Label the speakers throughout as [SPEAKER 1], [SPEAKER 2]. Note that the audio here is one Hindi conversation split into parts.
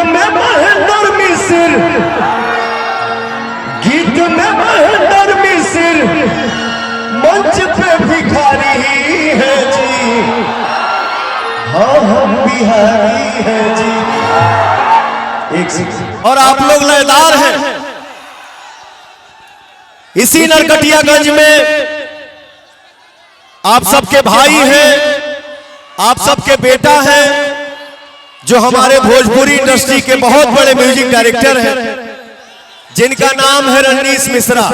[SPEAKER 1] में महेंद्र मिश्र, गीत में महेंद्र मिश्र, मंच पे भिखारी है जी, हाँ हम बिहारी है जी। एक
[SPEAKER 2] और आप लोग लयदार हैं। इसी नरकटियागंज में आप सबके भाई हैं, आप सबके बेटा हैं, जो हमारे भोजपुरी इंडस्ट्री के बहुत बड़े म्यूजिक डायरेक्टर हैं, जिनका नाम है रजनीश मिश्रा।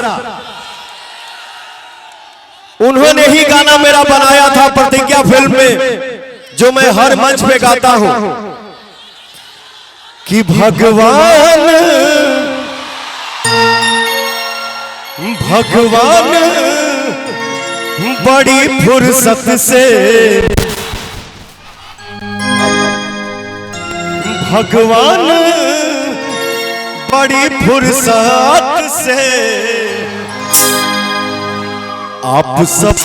[SPEAKER 2] उन्होंने ही गाना मेरा बनाया था प्रतिज्ञा फिल्म में, जो मैं हर मंच पे गाता हूं कि भगवान भगवान बड़ी फुर्सत से, भगवान बड़ी फुर्सत से आप सब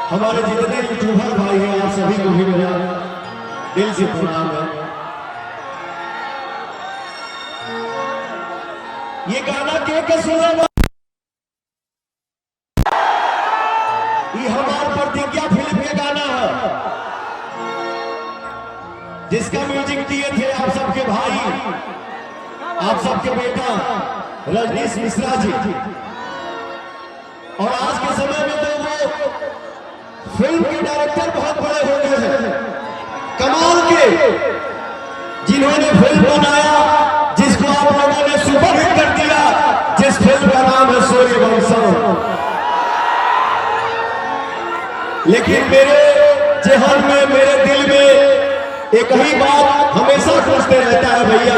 [SPEAKER 1] हमारे जितने यूट्यूबर भाई हैं, आप सभी को भी मेरा दिल से प्रणाम है। ये गाना के सुना, ये हमारे प्रतिज्ञा फिल्म के गाना है, जिसका म्यूजिक दिए थे आप सबके भाई, आप सबके बेटा रजनीश मिश्रा जी। और आज के समय में तो वो फिल्म के डायरेक्टर बहुत बड़े हो गए हैं, कमाल के, जिन्होंने फिल्म बनाया जिसको आप लोगों ने सुपरहिट कर दिया, जिस फिल्म का नाम है सूर्यवंशम। लेकिन मेरे जहन में, मेरे दिल में एक ही बात हमेशा सोचते रहता है भैया,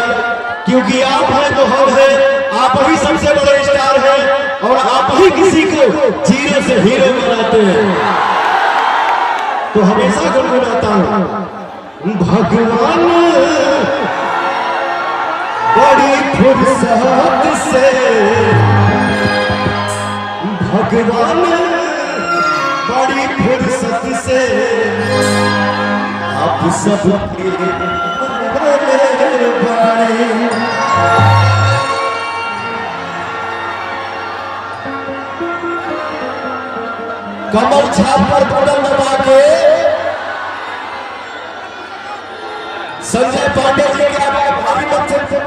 [SPEAKER 1] क्योंकि आप हैं तो हम हैं, आप ही सबसे बड़े स्टार हैं, और आप ही किसी को जीरो से हीरो बनाते हैं। तो हमेशा गुनगुनाता हूं, भगवान बड़ी फुर्सत से, भगवान बड़ी फुर्सत से आप सब कमर छाप पर बटन दबा के संजय पांडे जी के भारी बच्चे हो,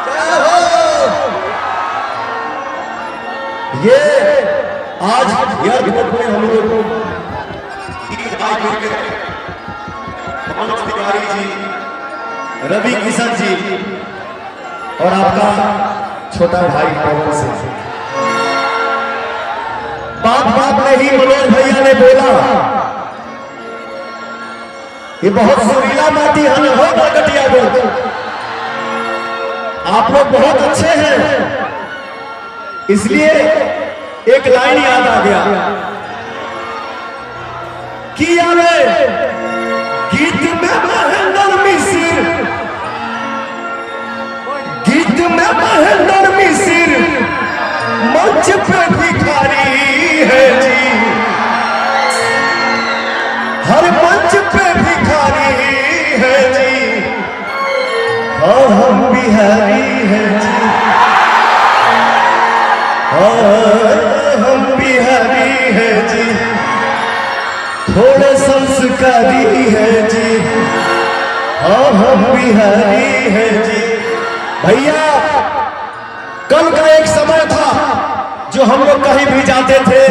[SPEAKER 1] क्या हो ये आज एयरपोर्ट में हम लोग मनोज तिवारी जी, रवि किशन जी और आपका छोटा भाई पवन सिंह। बात में ही मनोज भैया ने बोला, ये बहुत सुरीला माटी है ना, हो नरकटियागंज, आप लोग बहुत अच्छे हैं, इसलिए एक लाइन याद आ गया कि यारे गीत में महेंद्र मिश्र, गीत में महेंद्र मिश्र, मंच पे भिखारी है जी, हर मंच पे भिखारी है जी, हाँ हम बिहारी है जी, हाँ हम बिहारी है जी, थोड़े संस्कारी है जी, हाँ हम बिहारी है जी। भैया कल का एक समय था जो हम लोग कहीं भी जाते थे,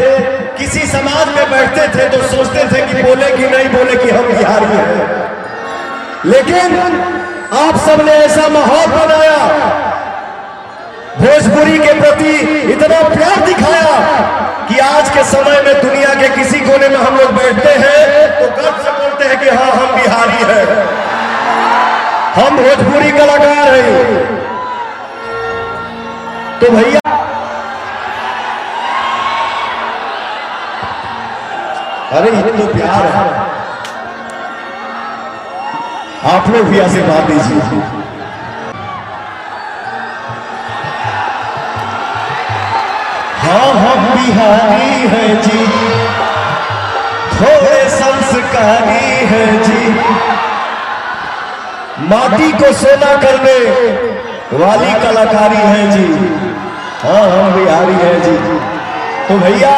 [SPEAKER 1] किसी समाज में बैठते थे तो सोचते थे कि बोले कि नहीं बोले कि हम बिहारी हैं, लेकिन आप सबने ऐसा माहौल बनाया, भोजपुरी के प्रति इतना प्यार दिखाया कि आज के समय में दुनिया के किसी कोने में हम लोग बैठते हैं तो गर्व से बोलते हैं कि हाँ हम बिहारी हैं, हम भोजपुरी कलाकार हैं। तो भैया अरे ये तो प्यार है, आप लोग भी आशीर्वाद दीजिए। हाँ हम बिहारी हैं जी, थोड़े संस्कारी हैं जी, माटी को सोना करने वाली कलाकारी है जी। हाँ हम बिहारी हैं जी। तो भैया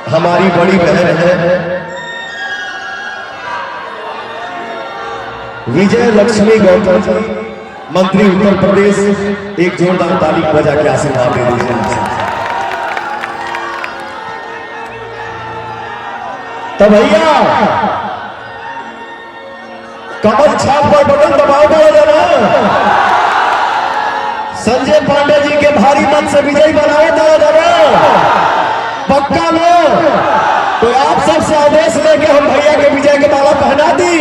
[SPEAKER 1] हमारी बड़ी बहन है विजय लक्ष्मी गौतम जी, मंत्री उत्तर प्रदेश, एक जोरदार ताली बजा के आशीर्वाद दे दीजिए। तो भैया कमल छाप पर बटन दबाव डाला जाना, संजय पांडे जी के भारी मत से विजयी बनाओ डाला जाना, पक्का लो। तो आप सबसे आदेश लेके हम भैया के विजय के माला पहना दी।